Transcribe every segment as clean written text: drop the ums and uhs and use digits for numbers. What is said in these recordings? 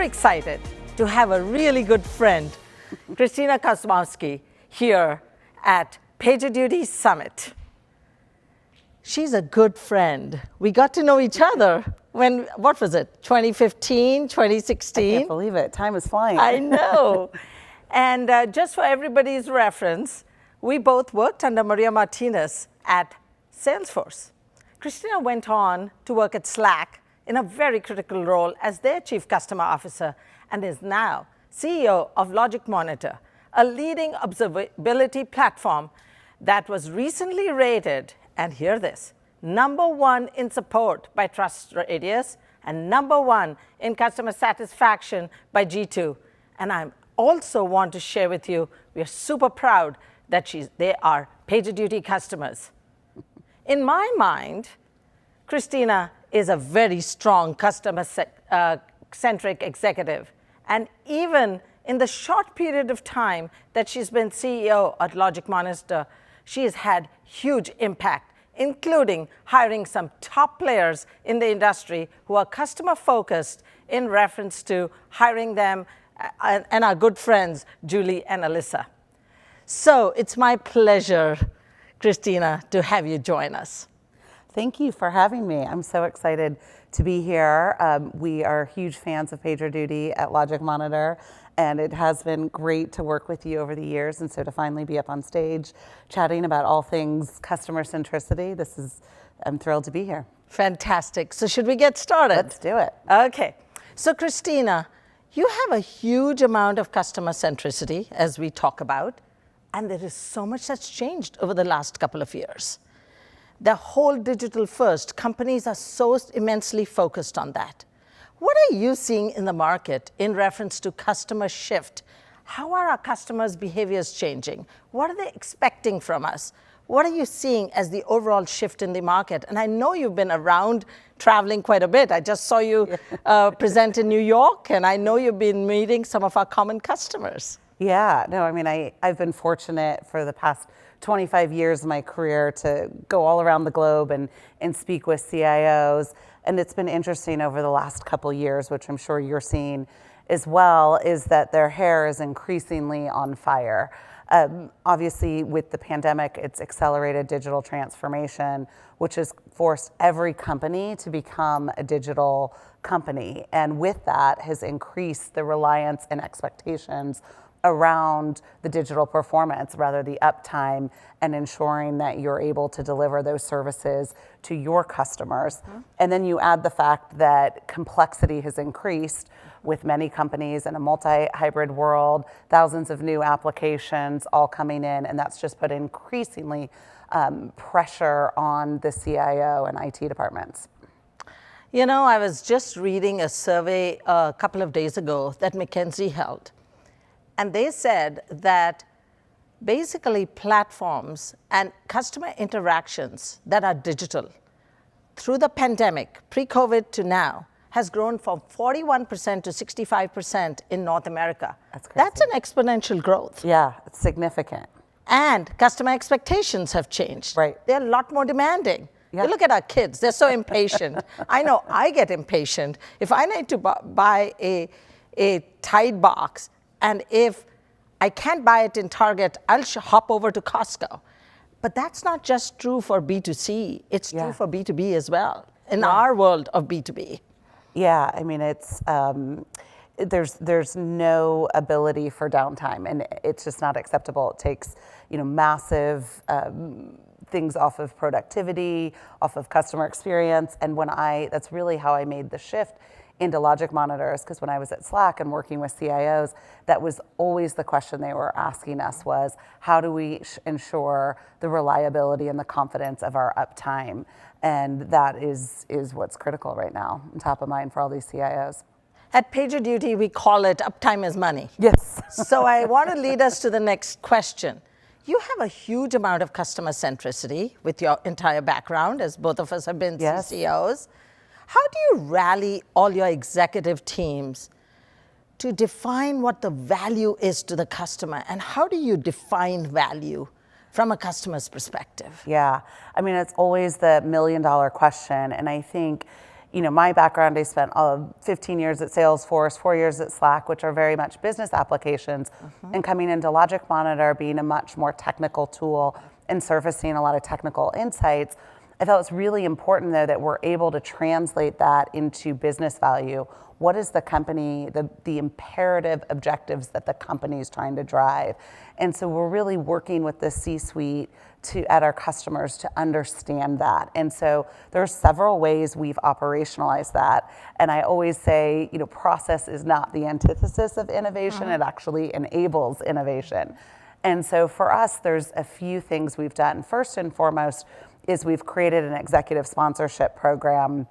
excited to have a really good friend, Christina Kosmowski, here at PagerDuty Summit. She's a good friend. We got to know each other when, what was it, 2015, 2016? I can't believe it. Time is flying. I know. And just for everybody's reference, we both worked under Maria Martinez at Salesforce. Christina went on to work at Slack in a very critical role as their Chief Customer Officer and is now CEO of Logic Monitor, a leading observability platform that was recently rated, and hear this, #1 in support by TrustRadius and #1 in customer satisfaction by G2. And I also want to share with you, we are super proud that they are PagerDuty customers. In my mind, Christina is a very strong customer-centric executive. And even in the short period of time that she's been CEO at Logic Monitor, she has had huge impact, including hiring some top players in the industry who are customer-focused in reference to hiring them and our good friends, Julie and Alyssa. So it's my pleasure, Christina, to have you join us. Thank you for having me. I'm so excited to be here. We are huge fans of PagerDuty at Logic Monitor, and it has been great to work with you over the years. And so to finally be up on stage chatting about all things customer centricity, I'm thrilled to be here. Fantastic. So should we get started? Let's do it. Okay. So Christina, you have a huge amount of customer centricity, as we talk about, and there is so much that's changed over the last couple of years. The whole digital first, companies are so immensely focused on that. What are you seeing in the market in reference to customer shift? How are our customers' behaviors changing? What are they expecting from us? What are you seeing as the overall shift in the market? And I know you've been around traveling quite a bit. I just saw you present in New York, and I know you've been meeting some of our common customers. Yeah, no, I mean, I've been fortunate for the past 25 years of my career to go all around the globe and speak with CIOs. And it's been interesting over the last couple years, which I'm sure you're seeing as well, is that their hair is increasingly on fire. Obviously, with the pandemic, it's accelerated digital transformation, which has forced every company to become a digital company. And with that has increased the reliance and expectations around the digital performance, rather the uptime, and ensuring that you're able to deliver those services to your customers. Mm-hmm. And then you add the fact that complexity has increased with many companies in a multi-hybrid world, thousands of new applications all coming in, and that's just put increasingly pressure on the CIO and IT departments. You know, I was just reading a survey a couple of days ago that McKinsey held. And they said that basically platforms and customer interactions that are digital through the pandemic, pre-COVID to now, has grown from 41% to 65% in North America. That's crazy. That's an exponential growth. Yeah, it's significant. And customer expectations have changed. Right. They're a lot more demanding. Yeah. You look at our kids, they're so impatient. I know I get impatient. If I need to buy a Tide box, and if I can't buy it in Target, I'll hop over to Costco. But that's not just true for B2C, it's true for B2B as well, in our world of B2B. Yeah, I mean, it's there's no ability for downtime, and it's just not acceptable. It takes, massive things off of productivity, off of customer experience, and that's really how I made the shift into Logic Monitors, because when I was at Slack and working with CIOs, that was always the question they were asking us was, how do we ensure the reliability and the confidence of our uptime? And that is what's critical right now and top of mind for all these CIOs. At PagerDuty, we call it uptime is money. Yes. So I want to lead us to the next question. You have a huge amount of customer centricity with your entire background, as both of us have been CCOs. How do you rally all your executive teams to define what the value is to the customer? And how do you define value from a customer's perspective? Yeah, I mean, it's always the $1 million question. And I think, my background, I spent 15 years at Salesforce, 4 years at Slack, which are very much business applications, and coming into Logic Monitor being a much more technical tool and surfacing a lot of technical insights. I felt it's really important, though, that we're able to translate that into business value. What is the company, the imperative objectives that the company is trying to drive? And so we're really working with the C-suite at our customers to understand that. And so there are several ways we've operationalized that. And I always say, process is not the antithesis of innovation. It actually enables innovation. And so for us, there's a few things we've done. First and foremost is we've created an executive sponsorship program,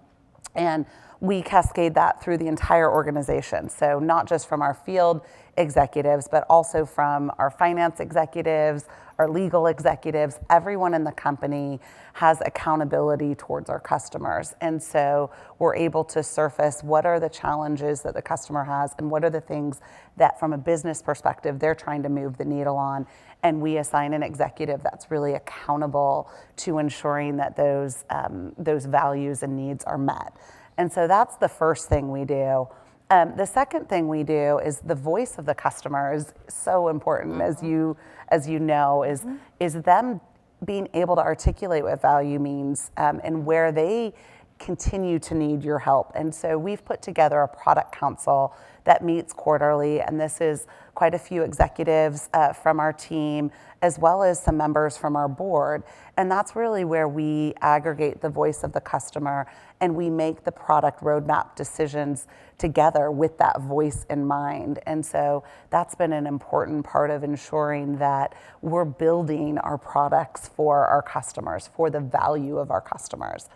and we cascade that through the entire organization. So not just from our field executives, but also from our finance executives, our legal executives. Everyone in the company has accountability towards our customers. And so we're able to surface what are the challenges that the customer has and what are the things that from a business perspective they're trying to move the needle on. And we assign an executive that's really accountable to ensuring that those values and needs are met. And so that's the first thing we do. The second thing we do is the voice of the customer is so important, as you know, is them being able to articulate what value means and where they continue to need your help. And so we've put together a product council that meets quarterly, and this is quite a few executives from our team, as well as some members from our board. And that's really where we aggregate the voice of the customer and we make the product roadmap decisions together with that voice in mind. And so that's been an important part of ensuring that we're building our products for our customers, for the value of our customers.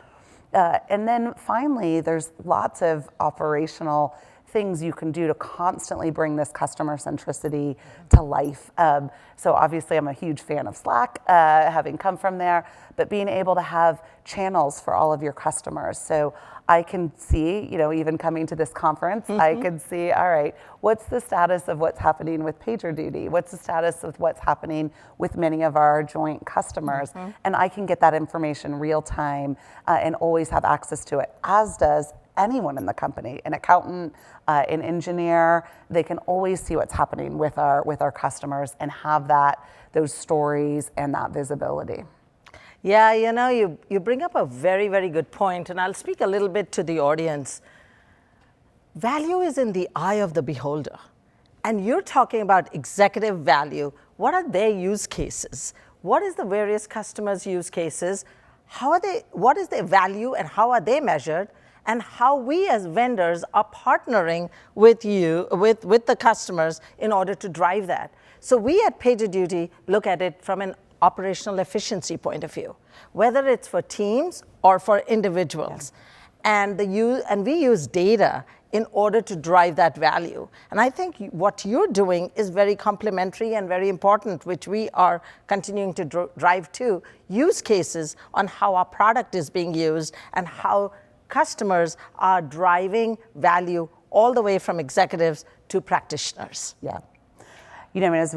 And then finally, there's lots of operational things you can do to constantly bring this customer centricity to life. So obviously I'm a huge fan of Slack, having come from there, but being able to have channels for all of your customers. So I can see, even coming to this conference, I can see, all right, what's the status of what's happening with PagerDuty? What's the status of what's happening with many of our joint customers? And I can get that information real time and always have access to it, as does anyone in the company, an accountant, an engineer. They can always see what's happening with our customers and have those stories and that visibility. Yeah, you bring up a very, very good point, and I'll speak a little bit to the audience. Value is in the eye of the beholder, and you're talking about executive value. What are their use cases? What is the various customers' use cases? What is their value and how are they measured? And how we as vendors are partnering with you, with the customers in order to drive that. So we at PagerDuty look at it from an operational efficiency point of view, whether it's for teams or for individuals. Yeah. And we use data in order to drive that value. And I think what you're doing is very complementary and very important, which we are continuing to drive to, use cases on how our product is being used and how customers are driving value all the way from executives to practitioners. Yeah. As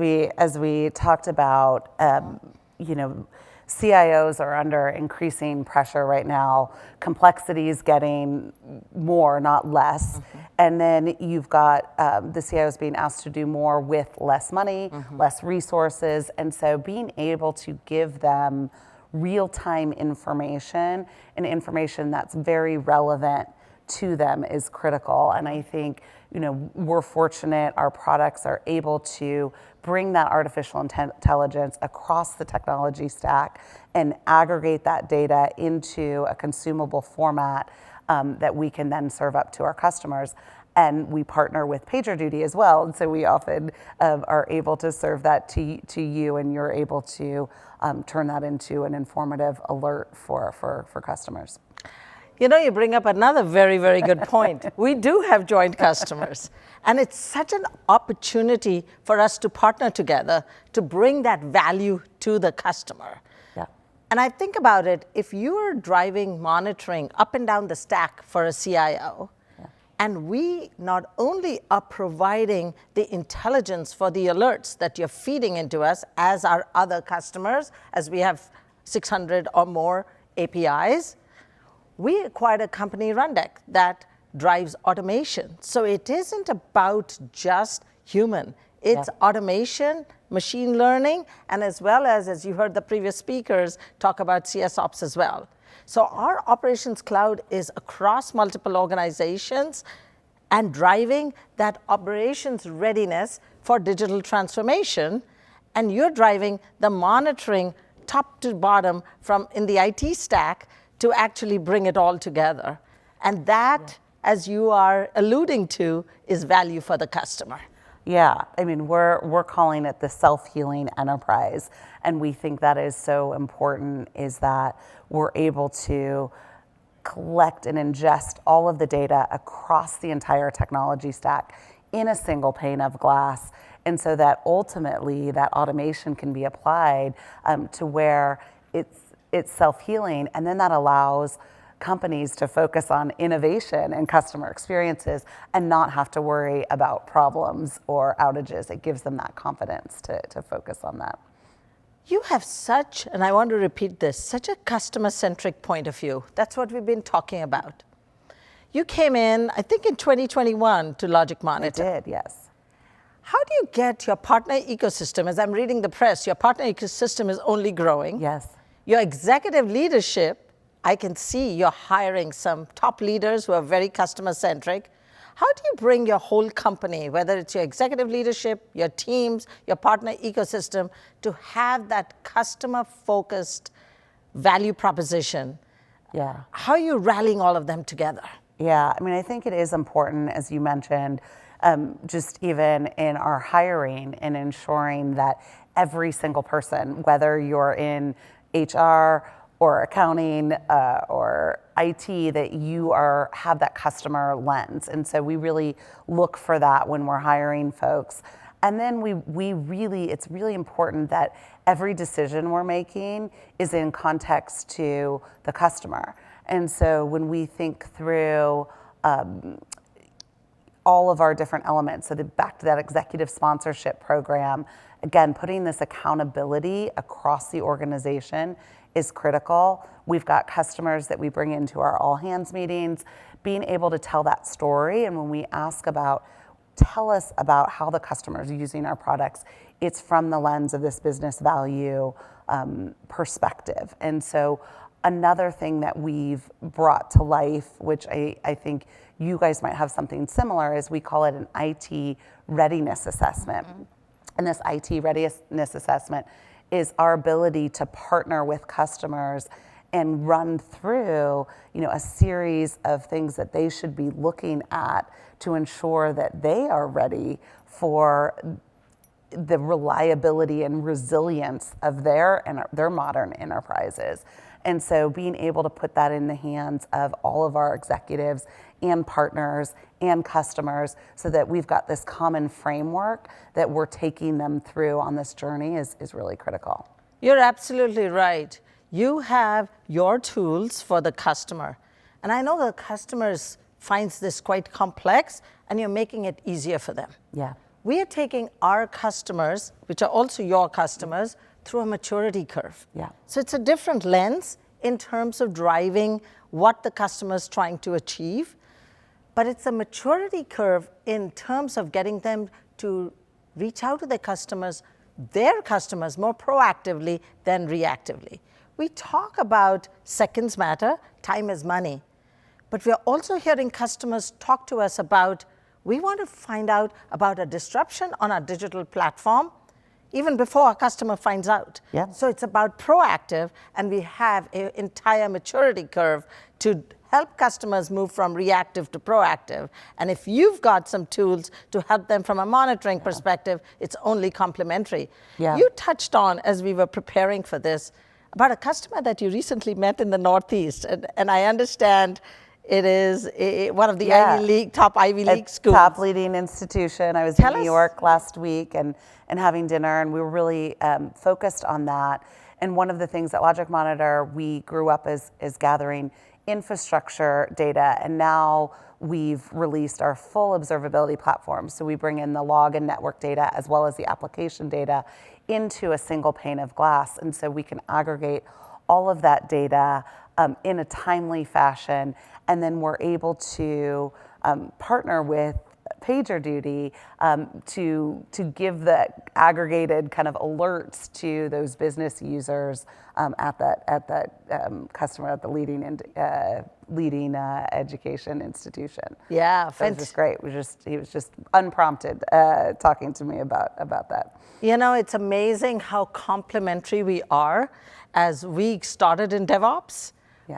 we talked about, CIOs are under increasing pressure right now. Complexity is getting more, not less. And then you've got the CIOs being asked to do more with less money, less resources. And so being able to give them real-time information and information that's very relevant to them is critical. And I think, we're fortunate our products are able to bring that artificial intelligence across the technology stack and aggregate that data into a consumable format that we can then serve up to our customers. And we partner with PagerDuty as well. And so we often are able to serve that to you, and you're able to turn that into an informative alert for customers. You bring up another very, very good point. We do have joint customers. And it's such an opportunity for us to partner together to bring that value to the customer. Yeah. And I think about it, if you're driving monitoring up and down the stack for a CIO, and we not only are providing the intelligence for the alerts that you're feeding into us as our other customers, as we have 600 or more APIs, we acquired a company, Rundeck, that drives automation. So it isn't about just human. It's automation, machine learning, and as well as you heard the previous speakers talk about CS Ops as well. So our Operations Cloud is across multiple organizations and driving that operations readiness for digital transformation. And you're driving the monitoring top to bottom from in the IT stack to actually bring it all together. And that, as you are alluding to, is value for the customer. Yeah, I mean, we're calling it the self-healing enterprise. And we think that is so important, is that we're able to collect and ingest all of the data across the entire technology stack in a single pane of glass. And so that ultimately that automation can be applied to where it's self-healing. And then that allows companies to focus on innovation and customer experiences and not have to worry about problems or outages. It gives them that confidence to focus on that. You have such, and I want to repeat this, such a customer-centric point of view. That's what we've been talking about. You came in, I think in 2021 to Logic Monitor. I did, yes. How do you get your partner ecosystem? As I'm reading the press, your partner ecosystem is only growing. Yes. Your executive leadership, I can see you're hiring some top leaders who are very customer-centric. How do you bring your whole company, whether it's your executive leadership, your teams, your partner ecosystem, to have that customer-focused value proposition? Yeah. How are you rallying all of them together? Yeah, I mean, I think it is important, as you mentioned, just even in our hiring and ensuring that every single person, whether you're in HR or accounting or IT, that you have that customer lens. And so we really look for that when we're hiring folks. And then it's really important that every decision we're making is in context to the customer. And so when we think through all of our different elements, so back to that executive sponsorship program, again, putting this accountability across the organization is critical. We've got customers that we bring into our all hands meetings, being able to tell that story. And when we ask tell us about how the customer is using our products, it's from the lens of this business value perspective. And so another thing that we've brought to life, which I think you guys might have something similar, is we call it an IT readiness assessment. Mm-hmm. And this IT readiness assessment is our ability to partner with customers and run through, a series of things that they should be looking at to ensure that they are ready for the reliability and resilience of their modern enterprises. And so being able to put that in the hands of all of our executives and partners and customers so that we've got this common framework that we're taking them through on this journey is really critical. You're absolutely right. You have your tools for the customer. And I know the customers finds this quite complex, and you're making it easier for them. Yeah. We are taking our customers, which are also your customers, through a maturity curve. Yeah. So it's a different lens in terms of driving what the customer is trying to achieve, but it's a maturity curve in terms of getting them to reach out to their customers more proactively than reactively. We talk about seconds matter, time is money, but we're also hearing customers talk to us about, we want to find out about a disruption on our digital platform even before our customer finds out. Yeah. So it's about proactive, and we have an entire maturity curve to help customers move from reactive to proactive. And if you've got some tools to help them from a monitoring perspective, it's only complementary. Yeah. You touched on, as we were preparing for this, about a customer that you recently met in the Northeast. And I understand it is one of the top Ivy League schools. Top leading institution. I was in New York last week and having dinner, and we were really focused on that. And one of the things at Logic Monitor, we grew up as gathering infrastructure data, and now we've released our full observability platform. So we bring in the log and network data as well as the application data into a single pane of glass. And so we can aggregate all of that data in a timely fashion, and then we're able to partner with PagerDuty to give the aggregated kind of alerts to those business users at that customer at the leading education institution. Yeah, so it was just great. He was just unprompted talking to me about that. You know, it's amazing how complementary we are. As we started in DevOps,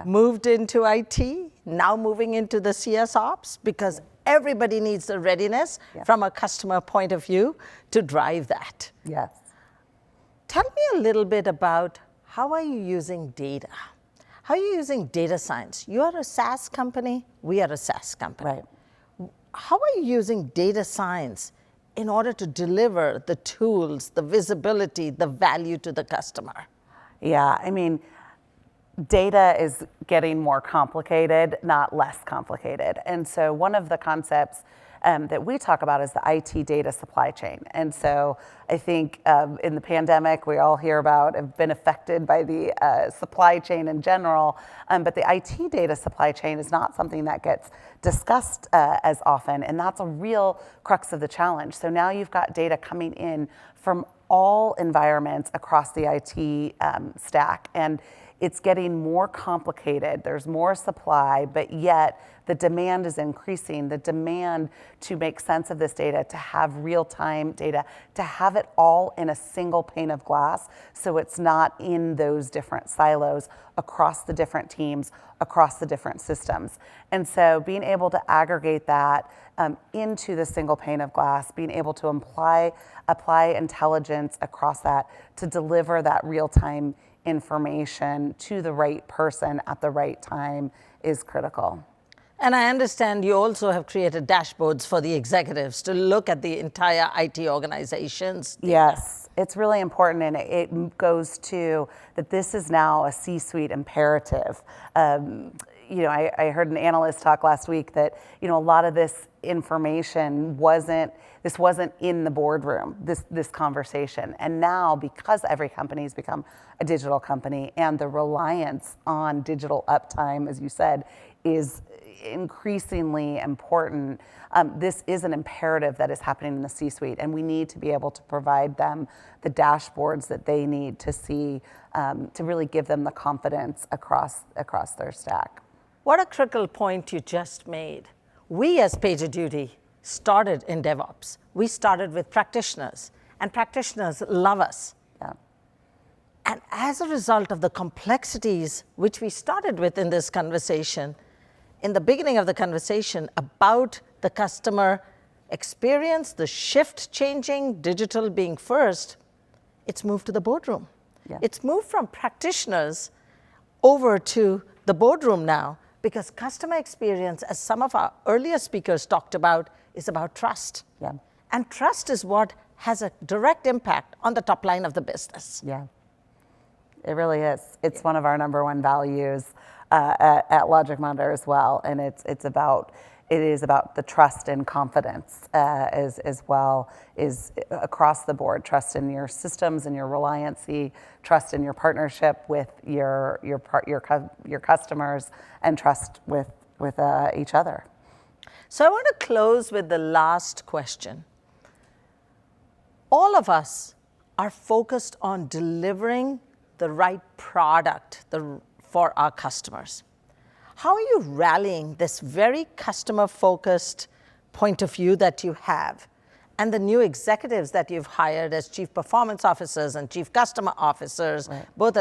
moved into IT, now moving into the CS Ops, because everybody needs the readiness from a customer point of view to drive that. Yes. Tell me a little bit about how are you using data? How are you using data science? You are a SaaS company, we are a SaaS company. Right. How are you using data science in order to deliver the tools, the visibility, the value to the customer? Yeah, I mean, data is getting more complicated, not less complicated. And so one of the concepts that we talk about is the IT data supply chain. And so I think in the pandemic, we all hear about, have been affected by the supply chain in general, but the IT data supply chain is not something that gets discussed as often, and that's a real crux of the challenge. So now you've got data coming in from all environments across the IT stack, and it's getting more complicated. There's more supply, but yet the demand is increasing. The demand to make sense of this data, to have real-time data, to have it all in a single pane of glass, so it's not in those different silos across the different teams, across the different systems. And so being able to aggregate that into the single pane of glass, being able to apply intelligence across that to deliver that real-time information to the right person at the right time is critical. And I understand you also have created dashboards for the executives to look at the entire IT organizations. Yes, it's really important, and it goes to that this is now a C-suite imperative. You know, I heard an analyst talk last week that, you know, a lot of this information wasn't in the boardroom, this conversation. And now, because every company has become a digital company and the reliance on digital uptime, as you said, is increasingly important, this is an imperative that is happening in the C-suite, and we need to be able to provide them the dashboards that they need to see, to really give them the confidence across their stack. What a critical point you just made. We as PagerDuty started in DevOps. We started with practitioners, and practitioners love us. Yeah. And as a result of the complexities which we started with in this conversation, in the beginning of the conversation about the customer experience, the shift changing, digital being first, it's moved to the boardroom. Yeah. It's moved from practitioners over to the boardroom now, because customer experience, as some of our earlier speakers talked about, is about trust. Yeah. And trust is what has a direct impact on the top line of the business. Yeah, it really is. It's one of our number one values at Logic Monitor as well, and it is about the trust and confidence as well, is across the board. Trust in your systems and your reliancy, trust in your partnership with your customers, and trust with each other. So I want to close with the last question. All of us are focused on delivering the right product for our customers. How are you rallying this very customer-focused point of view that you have, and the new executives that you've hired as chief performance officers and chief customer officers, right, both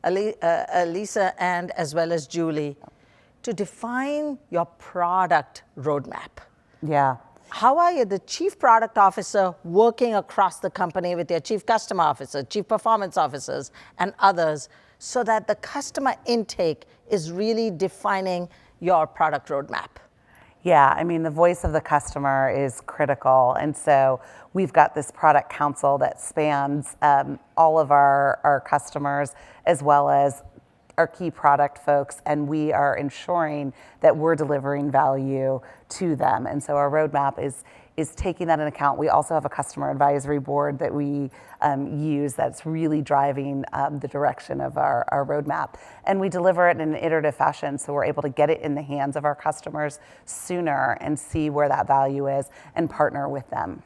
Elisa and as well as Julie, to define your product roadmap? Yeah. How are you, the chief product officer, working across the company with your chief customer officer, chief performance officers, and others, so that the customer intake is really defining your product roadmap? Yeah, I mean, the voice of the customer is critical. And so we've got this product council that spans all of our customers, as well as our key product folks, and we are ensuring that we're delivering value to them. And so our roadmap is taking that into account. We also have a customer advisory board that we use that's really driving the direction of our roadmap. And we deliver it in an iterative fashion, so we're able to get it in the hands of our customers sooner and see where that value is and partner with them.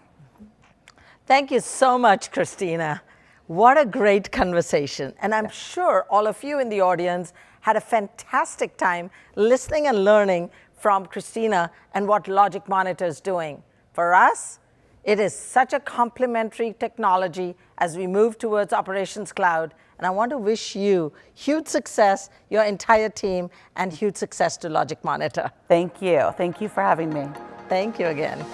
Thank you so much, Christina. What a great conversation. And I'm sure all of you in the audience had a fantastic time listening and learning from Christina and what Logic Monitor is doing. For us, it is such a complementary technology as we move towards Operations Cloud. And I want to wish you huge success, your entire team, and huge success to Logic Monitor. Thank you. Thank you for having me. Thank you again.